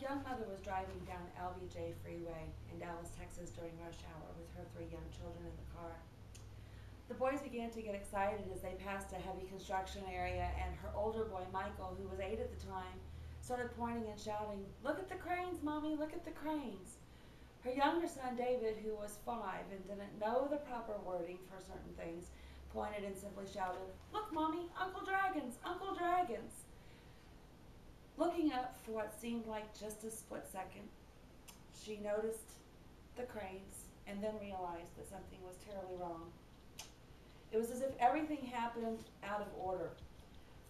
young mother was driving down the LBJ freeway in Dallas, Texas during rush hour with her 3 young children in the car. The boys began to get excited as they passed a heavy construction area, and her older boy, Michael, who was 8 at the time, started pointing and shouting, "Look at the cranes, Mommy, look at the cranes." Her younger son, David, who was 5 and didn't know the proper wording for certain things, pointed and simply shouted, "Look, Mommy, Uncle Dragons, Uncle Dragons." Looking up for what seemed like just a split second, she noticed the cranes and then realized that something was terribly wrong. It was as if everything happened out of order.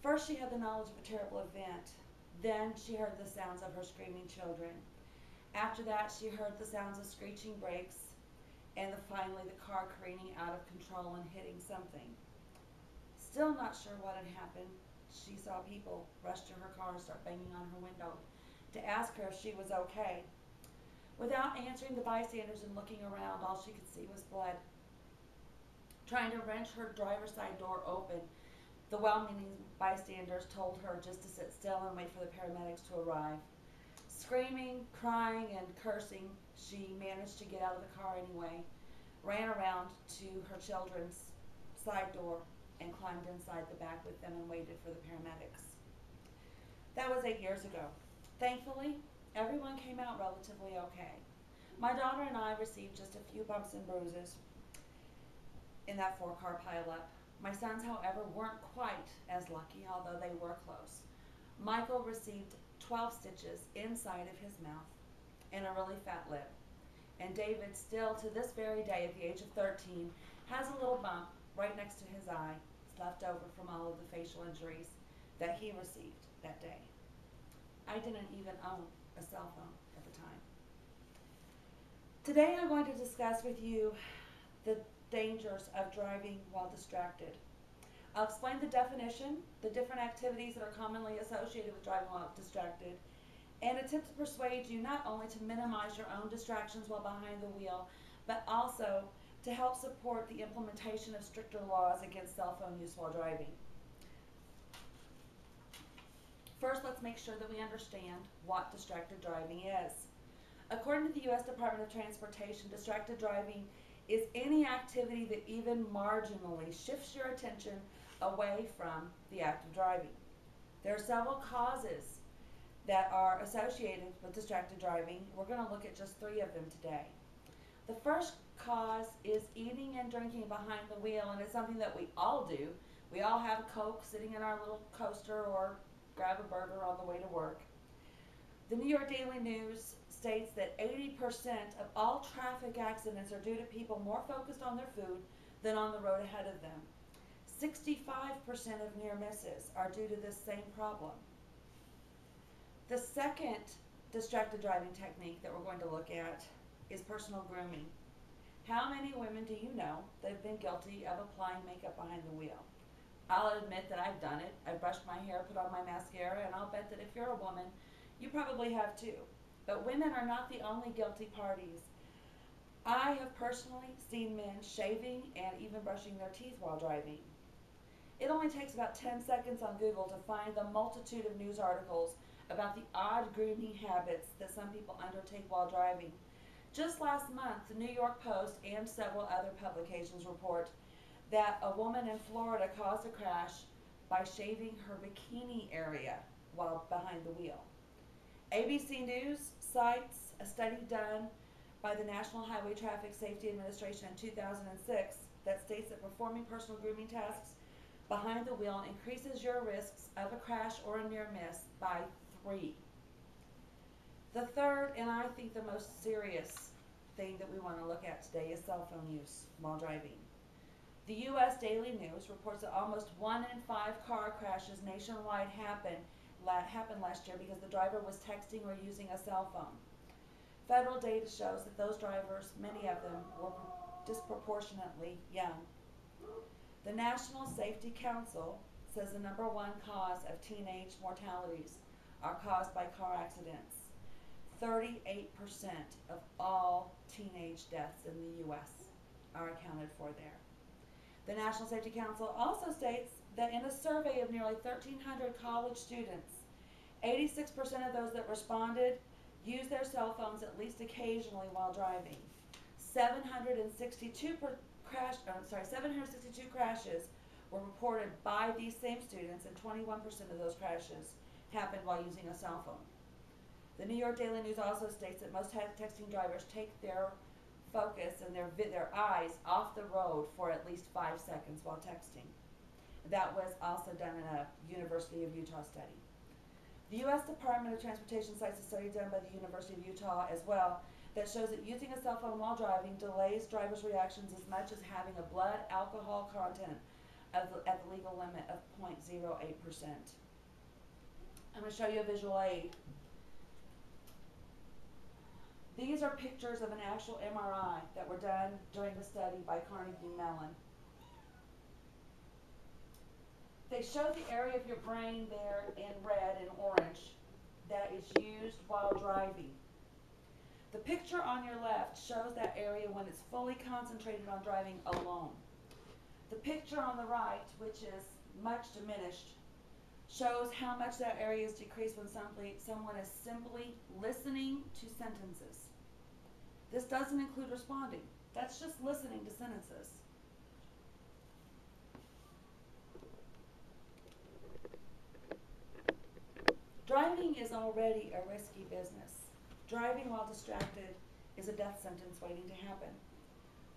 First, she had the knowledge of a terrible event. Then she heard the sounds of her screaming children. After that, she heard the sounds of screeching brakes and finally the car careening out of control and hitting something. Still not sure what had happened, she saw people rush to her car and start banging on her window to ask her if she was okay. Without answering the bystanders and looking around, all she could see was blood. Trying to wrench her driver's side door open, the well-meaning bystanders told her just to sit still and wait for the paramedics to arrive. Screaming, crying, and cursing, she managed to get out of the car anyway, ran around to her children's side door, and climbed inside the back with them and waited for the paramedics. That was 8 years ago. Thankfully, everyone came out relatively okay. My daughter and I received just a few bumps and bruises in that 4-car pileup. My sons, however, weren't quite as lucky, although they were close. Michael received 12 stitches inside of his mouth and a really fat lip. And David, still to this very day at the age of 13, has a little bump right next to his eye. It's left over from all of the facial injuries that he received that day. I didn't even own a cell phone at the time. Today I'm going to discuss with you the dangers of driving while distracted. I'll explain the definition, the different activities that are commonly associated with driving while distracted, and attempt to persuade you not only to minimize your own distractions while behind the wheel, but also to help support the implementation of stricter laws against cell phone use while driving. First, let's make sure that we understand what distracted driving is. According to the U.S. Department of Transportation, distracted driving is any activity that even marginally shifts your attention away from the act of driving. There are several causes that are associated with distracted driving. We're going to look at just 3 of them today. The first cause is eating and drinking behind the wheel, and it's something that we all do. We all have a Coke sitting in our little coaster or grab a burger on the way to work. The New York Daily News states that 80% of all traffic accidents are due to people more focused on their food than on the road ahead of them. 65% of near misses are due to this same problem. The second distracted driving technique that we're going to look at is personal grooming. How many women do you know that have been guilty of applying makeup behind the wheel? I'll admit that I've done it. I've brushed my hair, put on my mascara, and I'll bet that if you're a woman, you probably have too. But women are not the only guilty parties. I have personally seen men shaving and even brushing their teeth while driving. It only takes about 10 seconds on Google to find the multitude of news articles about the odd grooming habits that some people undertake while driving. Just last month, the New York Post and several other publications report that a woman in Florida caused a crash by shaving her bikini area while behind the wheel. ABC News cites a study done by the National Highway Traffic Safety Administration in 2006 that states that performing personal grooming tasks behind the wheel increases your risks of a crash or a near miss by 3. The third, and I think the most serious thing that we want to look at today, is cell phone use while driving. The U.S. Daily News reports that almost 1 in 5 car crashes nationwide happened last year because the driver was texting or using a cell phone. Federal data shows that those drivers, many of them, were disproportionately young. The National Safety Council says the #1 cause of teenage mortalities are caused by car accidents. 38% of all teenage deaths in the U.S. are accounted for there. The National Safety Council also states that in a survey of nearly 1,300 college students, 86% of those that responded use their cell phones at least occasionally while driving. 762 crashes were reported by these same students, and 21% of those crashes happened while using a cell phone. The New York Daily News also states that most texting drivers take their focus and their eyes off the road for at least 5 seconds while texting. That was also done in a University of Utah study. The U.S. Department of Transportation cites a study done by the University of Utah as well that shows that using a cell phone while driving delays drivers' reactions as much as having a blood alcohol content at the legal limit of 0.08%. I'm going to show you a visual aid. These are pictures of an actual MRI that were done during the study by Carnegie Mellon. They show the area of your brain there in red and orange that is used while driving. The picture on your left shows that area when it's fully concentrated on driving alone. The picture on the right, which is much diminished, shows how much that area is decreased when someone is simply listening to sentences. This doesn't include responding. That's just listening to sentences. Driving is already a risky business. Driving while distracted is a death sentence waiting to happen.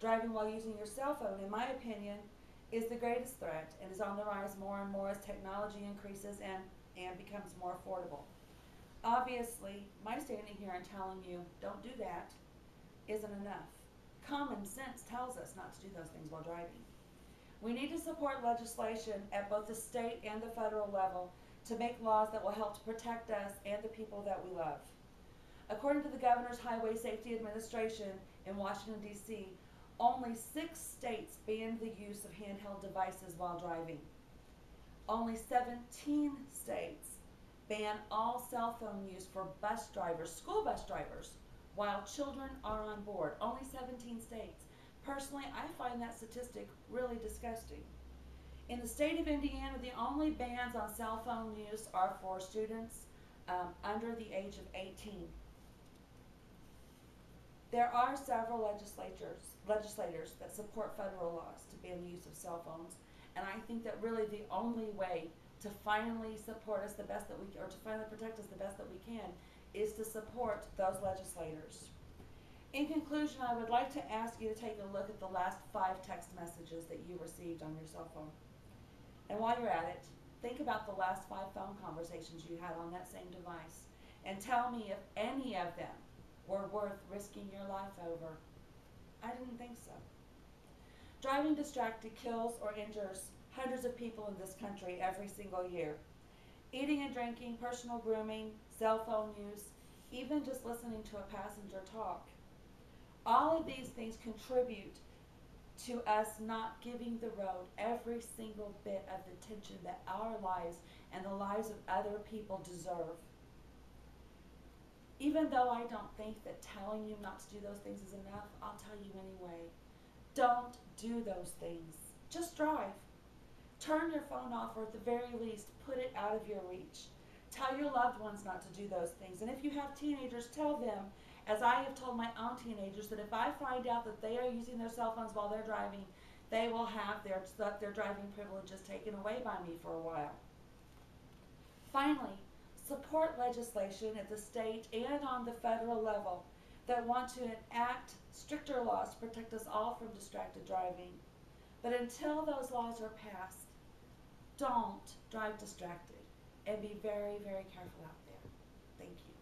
Driving while using your cell phone, in my opinion, is the greatest threat and is on the rise more and more as technology increases and becomes more affordable. Obviously, my standing here and telling you, don't do that, isn't enough. Common sense tells us not to do those things while driving. We need to support legislation at both the state and the federal level to make laws that will help to protect us and the people that we love. According to the Governor's Highway Safety Administration in Washington, D.C., only 6 states banned the use of handheld devices while driving. Only 17 states ban all cell phone use for bus drivers, school bus drivers, while children are on board. Only 17 states. Personally, I find that statistic really disgusting. In the state of Indiana, the only bans on cell phone use are for students under the age of 18. There are several legislators that support federal laws to ban the use of cell phones, and I think that really the only way to finally support us the best that we can, or to finally protect us the best that we can, is to support those legislators. In conclusion, I would like to ask you to take a look at the last 5 text messages that you received on your cell phone. And while you're at it, think about the last 5 phone conversations you had on that same device, and tell me if any of them were worth risking your life over. I didn't think so. Driving distracted kills or injures hundreds of people in this country every single year. Eating and drinking, personal grooming, cell phone use, even just listening to a passenger talk. All of these things contribute to us not giving the road every single bit of the attention that our lives and the lives of other people deserve. Even though I don't think that telling you not to do those things is enough, I'll tell you anyway. Don't do those things. Just drive. Turn your phone off, or at the very least, put it out of your reach. Tell your loved ones not to do those things. And if you have teenagers, tell them, as I have told my own teenagers, that if I find out that they are using their cell phones while they're driving, they will have their driving privileges taken away by me for a while. Finally, support legislation at the state and on the federal level that want to enact stricter laws to protect us all from distracted driving. But until those laws are passed, don't drive distracted, and be very, very careful out there. Thank you.